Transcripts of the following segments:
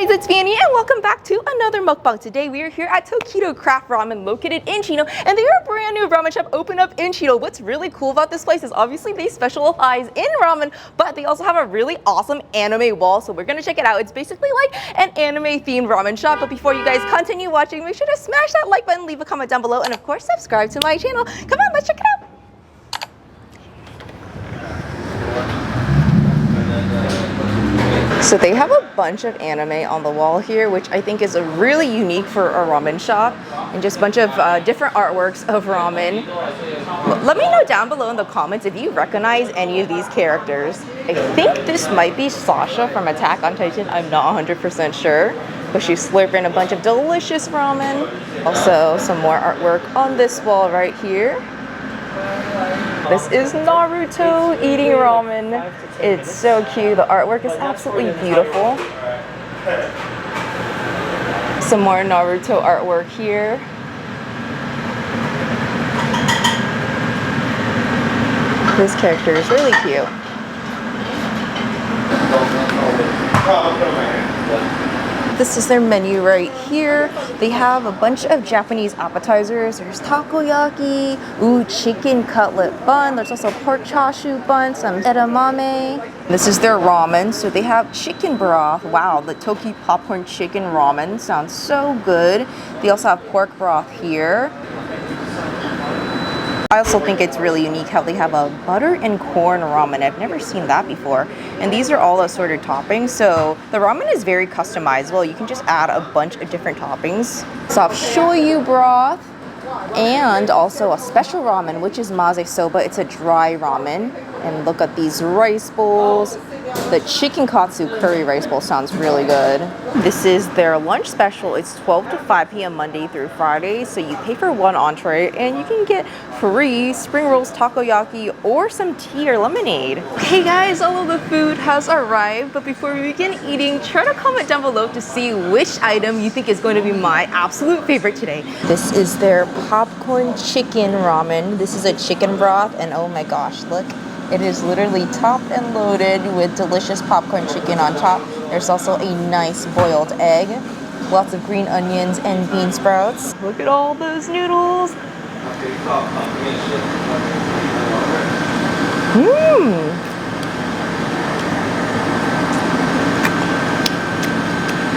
guys, it's Vannie and welcome back to another mukbang. Today we are here at Tokido Craft Ramen located in Chino, and they are a brand new ramen shop opened up in Chino. What's really cool about this place is obviously they specialize in ramen, but they also have a really awesome anime wall, so we're gonna check it out. It's basically like an anime themed ramen shop, but before you guys continue watching, make sure to smash that like button, leave a comment down below, and of course subscribe to my channel. Come on, let's check it out. So they have a bunch of anime on the wall here, which I think is really unique for a ramen shop, and just a bunch of different artworks of ramen. Let me know down below in the comments if you recognize any of these characters. I think this might be Sasha from Attack on Titan. I'm not 100% sure, but she's slurping a bunch of delicious ramen. Also, some more artwork on this wall right here. This is Naruto eating ramen. It's so cute. The artwork is absolutely beautiful. Some more Naruto artwork here. This character is really cute. This is their menu right here. They have a bunch of Japanese appetizers. There's takoyaki, chicken cutlet bun. There's also pork chashu bun, some edamame. This is their ramen. So they have chicken broth. Wow, the Toki popcorn chicken ramen sounds so good. They also have pork broth here. I also think it's really unique how they have a butter and corn ramen. I've never seen that before. And these are all assorted toppings, so the ramen is very customizable. You can just add a bunch of different toppings. Soft shoyu broth, and also a special ramen, which is maze soba. It's a dry ramen. And look at these rice bowls. The chicken katsu curry rice bowl sounds really good. This is their lunch special. It's 12 to 5 p.m. Monday through Friday. So you pay for one entree and you can get free spring rolls, takoyaki, or some tea or lemonade. Hey guys, all of the food has arrived. But before we begin eating, try to comment down below to see which item you think is going to be my absolute favorite today. This is their popcorn chicken ramen. This is a chicken broth, and oh my gosh, look. It is literally topped and loaded with delicious popcorn chicken on top. There's also a nice boiled egg, lots of green onions and bean sprouts. Look at all those noodles.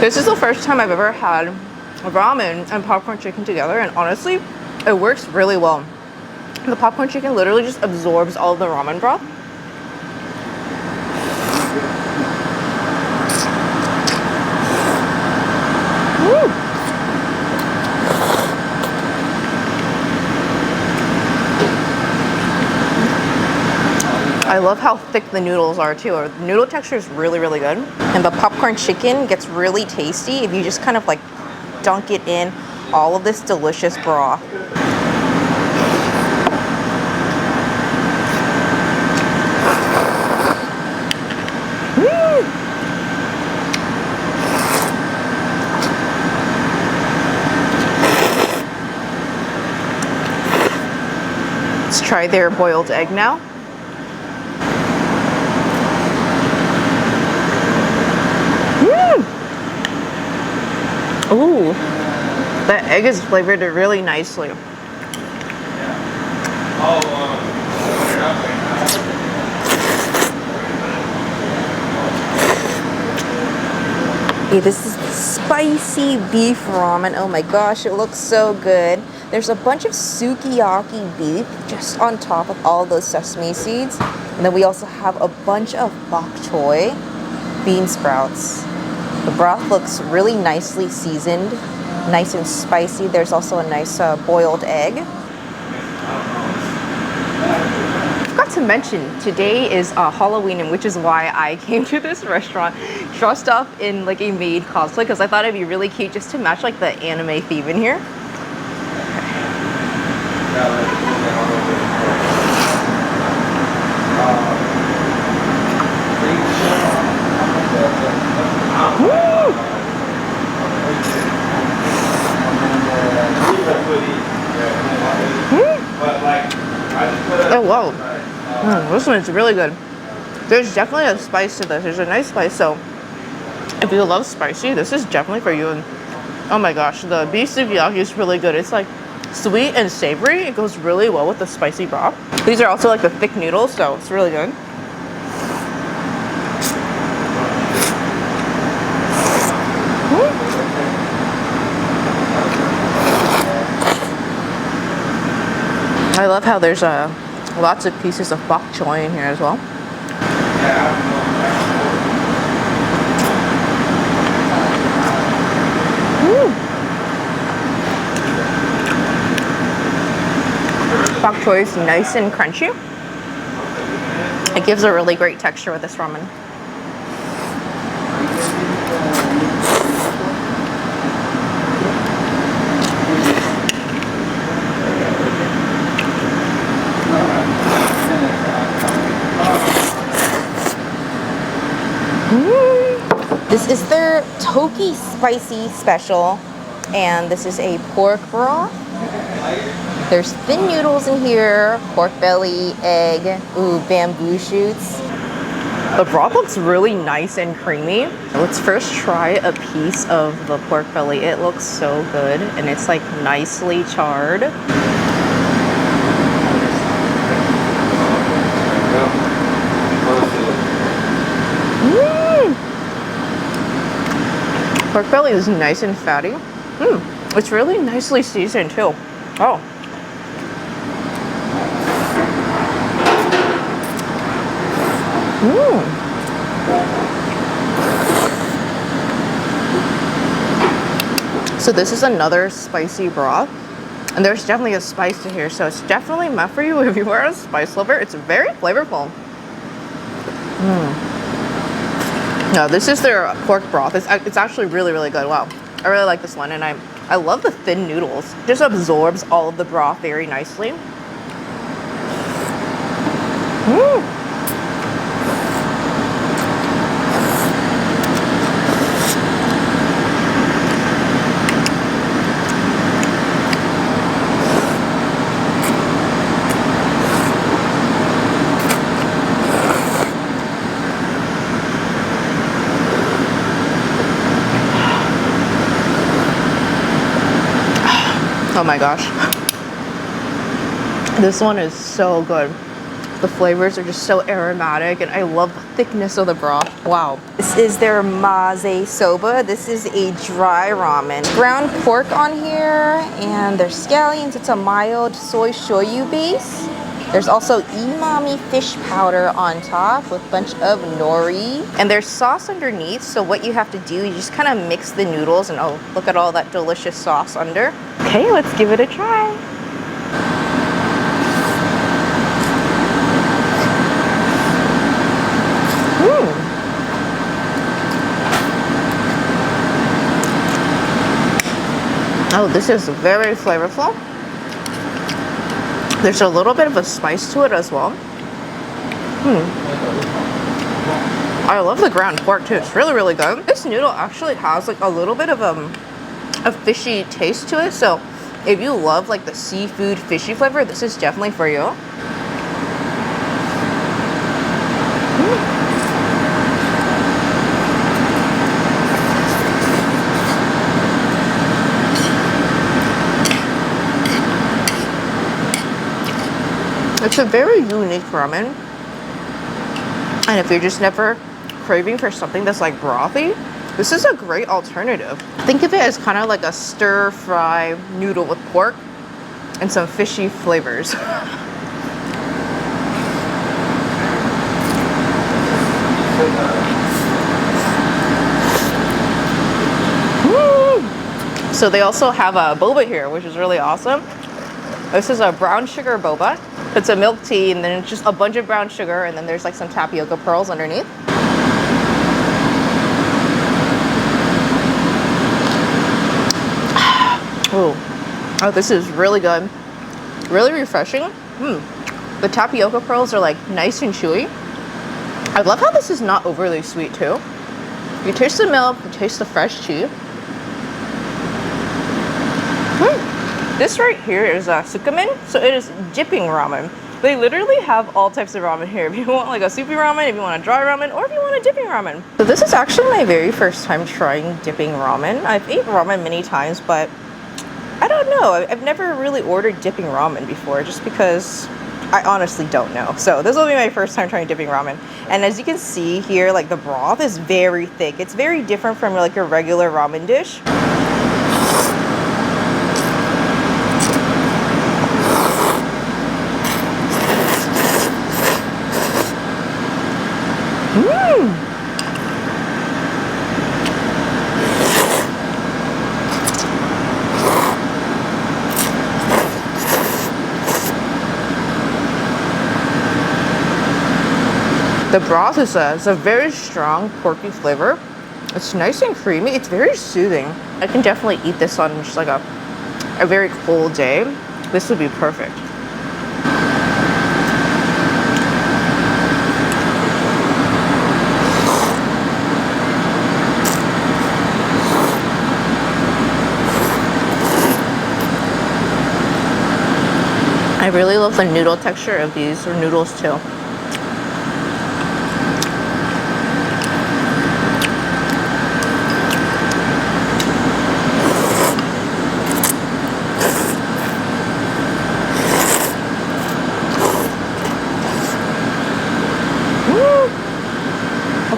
This is the first time I've ever had ramen and popcorn chicken together, and honestly, it works really well. The popcorn chicken literally just absorbs all of the ramen broth. I love how thick the noodles are too. The noodle texture is really, really good. And the popcorn chicken gets really tasty if you just kind of like dunk it in all of this delicious broth. Let's try their boiled egg now. Ooh, the egg is flavored really nicely. Okay, this is spicy beef ramen. Oh my gosh, it looks so good. There's a bunch of sukiyaki beef just on top of all those sesame seeds. And then we also have a bunch of bok choy, bean sprouts. The broth looks really nicely seasoned, nice and spicy. There's also a nice boiled egg. I forgot to mention, today is Halloween, which is why I came to this restaurant dressed up in like a MAID cosplay, because I thought it'd be really cute just to match like the anime theme in here. Oh wow, this one is really good. There's definitely a spice to this. There's a nice spice, so If you love spicy, this is definitely for you. And oh my gosh, the beef sukiyaki is really good. It's like sweet and savory. It goes really well with the spicy broth. These are also like the thick noodles, so it's really good. I love how there's lots of pieces of bok choy in here as well. Bok choy is nice and crunchy. It gives a really great texture with this ramen. This is their Toki spicy special, and this is a pork broth. There's thin noodles in here, pork belly, egg, ooh, bamboo shoots. The broth looks really nice and creamy. Let's first try a piece of the pork belly. It looks so good, and it's like nicely charred. Pork belly is nice and fatty. It's really nicely seasoned too. Oh. So this is another spicy broth. And there's definitely a spice to here, so it's definitely meant for you if you are a spice lover. It's very flavorful. No, this is their pork broth. It's actually really, really good. Wow. I really like this one, and I love the thin noodles. It just absorbs all of the broth very nicely. Oh my gosh. This one is so good. The flavors are just so aromatic, and I love the thickness of the broth. Wow. This is their maze soba. This is a dry ramen. Ground pork on here, and there's scallions. It's a mild soy shoyu base. There's also umami fish powder on top with a bunch of nori. And there's sauce underneath, so what you have to do, you just kind of mix the noodles, and oh, look at all that delicious sauce under. Okay, let's give it a try. Oh, this is very flavorful. There's a little bit of a spice to it as well. I love the ground pork too. It's really, really good. This noodle actually has like a little bit of a fishy taste to it. So if you love like the seafood fishy flavor, this is definitely for you. It's a very unique ramen, and if you're just never craving for something that's like brothy, this is a great alternative. Think of it as kind of like a stir-fry noodle with pork and some fishy flavors. So they also have a boba here, which is really awesome. This is a brown sugar boba. It's a milk tea, and then it's just a bunch of brown sugar, and then there's like some tapioca pearls underneath. Oh, this is really good. Really refreshing. The tapioca pearls are like nice and chewy. I love how this is not overly sweet too. You taste the milk, you taste the fresh tea. This right here is a sukamen, so it is dipping ramen. They literally have all types of ramen here. If you want like a soupy ramen, if you want a dry ramen, or if you want a dipping ramen. So this is actually my very first time trying dipping ramen. I've ate ramen many times, but I don't know. I've never really ordered dipping ramen before just because I honestly don't know. So this will be my first time trying dipping ramen. And as you can see here, like the broth is very thick. It's very different from like your regular ramen dish. The broth is a very strong porky flavor. It's nice and creamy. It's very soothing. I can definitely eat this on just like a very cold day. This would be perfect. I really love the noodle texture of these noodles too.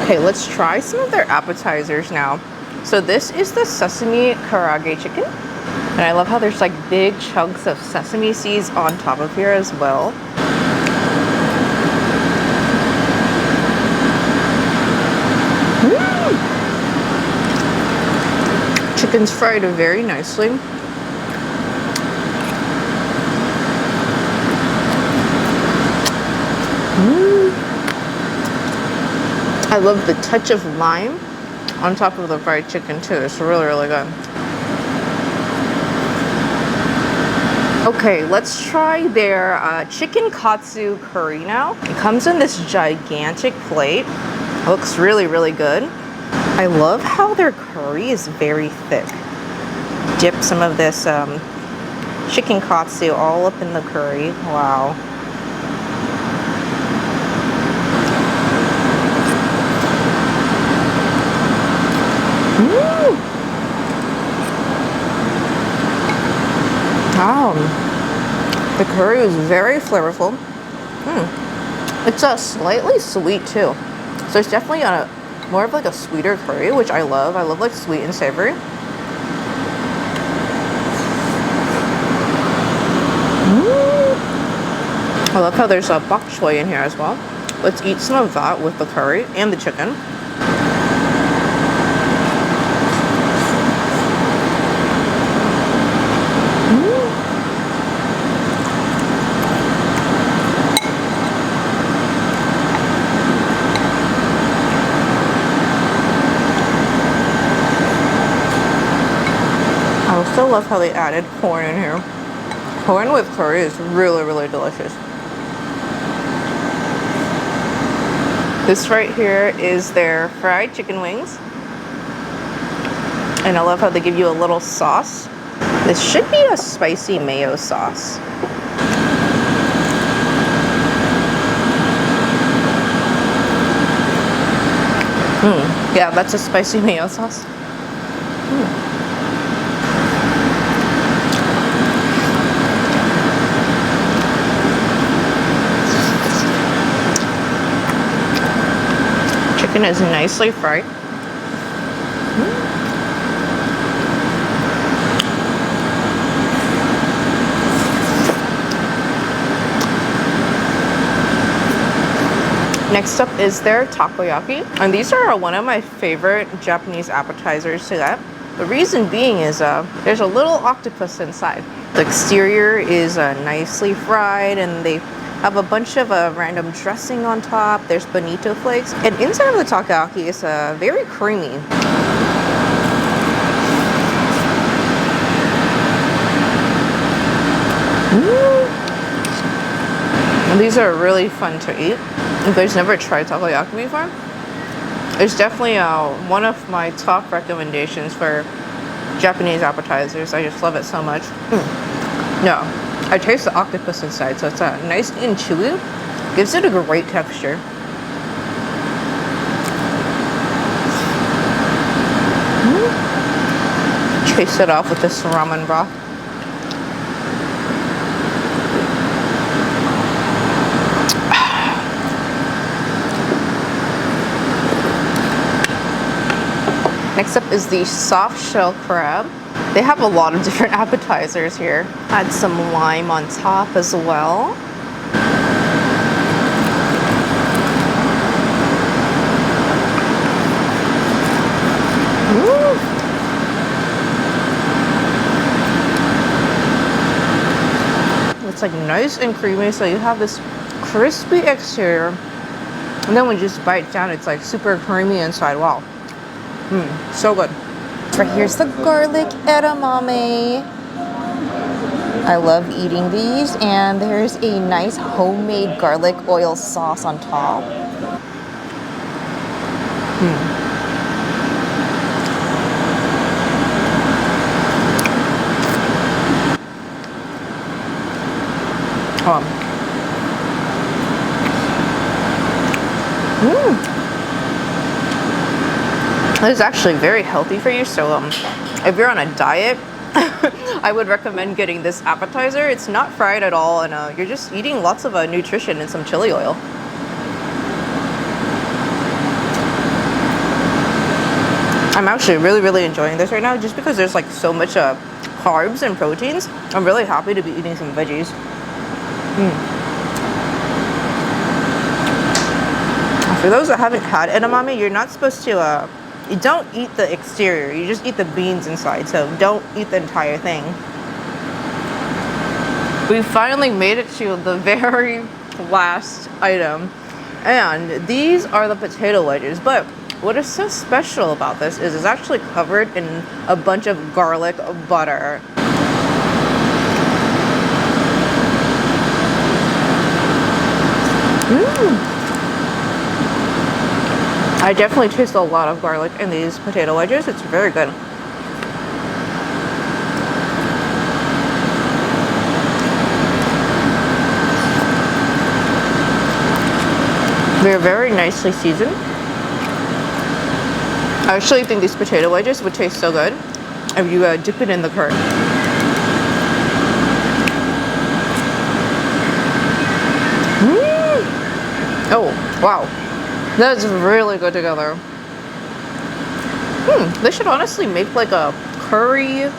Okay, let's try some of their appetizers now. So this is the sesame Carag chicken. And I love how there's like big chunks of sesame seeds on top of here as well. Chicken's fried very nicely. I love the touch of lime on top of the fried chicken too. It's really, really good. Okay, let's try their chicken katsu curry now. It comes in this gigantic plate. It looks really, really good. I love how their curry is very thick. Dip some of this chicken katsu all up in the curry. Wow. The curry is very flavorful. It's slightly sweet too. So it's definitely more of like a sweeter curry, which I love. I love like sweet and savory. I love how there's a bok choy in here as well. Let's eat some of that with the curry and the chicken. I also love how they added corn in here. Corn with curry is really, really delicious. This right here is their fried chicken wings. And I love how they give you a little sauce. This should be a spicy mayo sauce. Yeah, that's a spicy mayo sauce. Chicken is nicely fried. Next up is their takoyaki, and these are one of my favorite Japanese appetizers to get. The reason being is there's a little octopus inside. The exterior is nicely fried, and they have a bunch of random dressing on top. There's bonito flakes, and inside of the takoyaki is very creamy. And these are really fun to eat. If there's never tried takoyaki before, it's definitely one of my top recommendations for Japanese appetizers. I just love it so much. No, I taste the octopus inside, so it's nice and chewy. Gives it a great texture. Chase it off with this ramen broth. Next up is the soft shell crab. They have a lot of different appetizers here. Add some lime on top as well. It's like nice and creamy, so you have this crispy exterior, and then when you just bite down, it's like super creamy inside. Wow. So good. Right here's the garlic edamame. I love eating these, and there's a nice homemade garlic oil sauce on top. This is actually very healthy for you, so if you're on a diet, I would recommend getting this appetizer. It's not fried at all, and you're just eating lots of nutrition and some chili oil. I'm actually really enjoying this right now, just because there's like so much carbs and proteins. I'm really happy to be eating some veggies. For those that haven't had edamame, you're not supposed to, you don't eat the exterior, you just eat the beans inside, so don't eat the entire thing. We finally made it to the very last item, and these are the potato wedges. But what is so special about this is it's actually covered in a bunch of garlic butter. I definitely taste a lot of garlic in these potato wedges. It's very good. They're very nicely seasoned. I actually think these potato wedges would taste so good if you dip it in the curd. Oh, wow. That's really good together. They should honestly make like a curry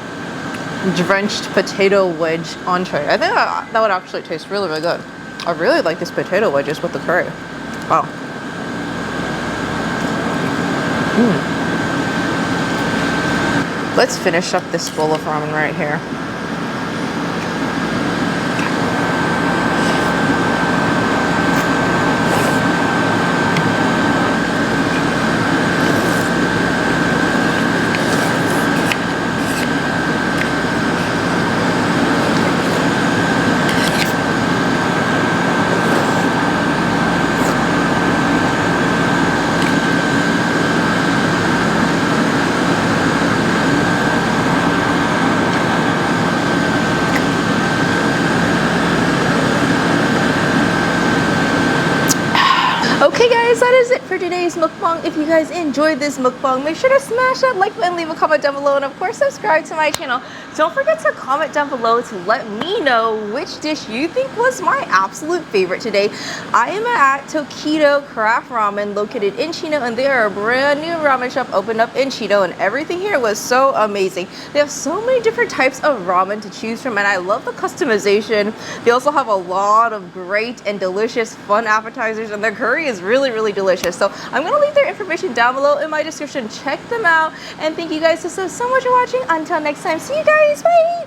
drenched potato wedge entree. I think that would actually taste really good. I really like these potato wedges with the curry. Wow. Let's finish up this bowl of ramen right here. Okay guys, that is it for today's mukbang. If you guys enjoyed this mukbang, make sure to smash that like button, leave a comment down below, and of course subscribe to my channel. Don't forget to comment down below to let me know which dish you think was my absolute favorite today. I am at Tokido Craft Ramen located in Chino, and they are a brand new ramen shop opened up in Chino, and everything here was so amazing. They have so many different types of ramen to choose from, and I love the customization. They also have a lot of great and delicious fun appetizers, and their curry is really delicious. So I'm gonna leave their information down below in my description. Check them out, and thank you guys so much for watching. Until next time, see you guys, bye.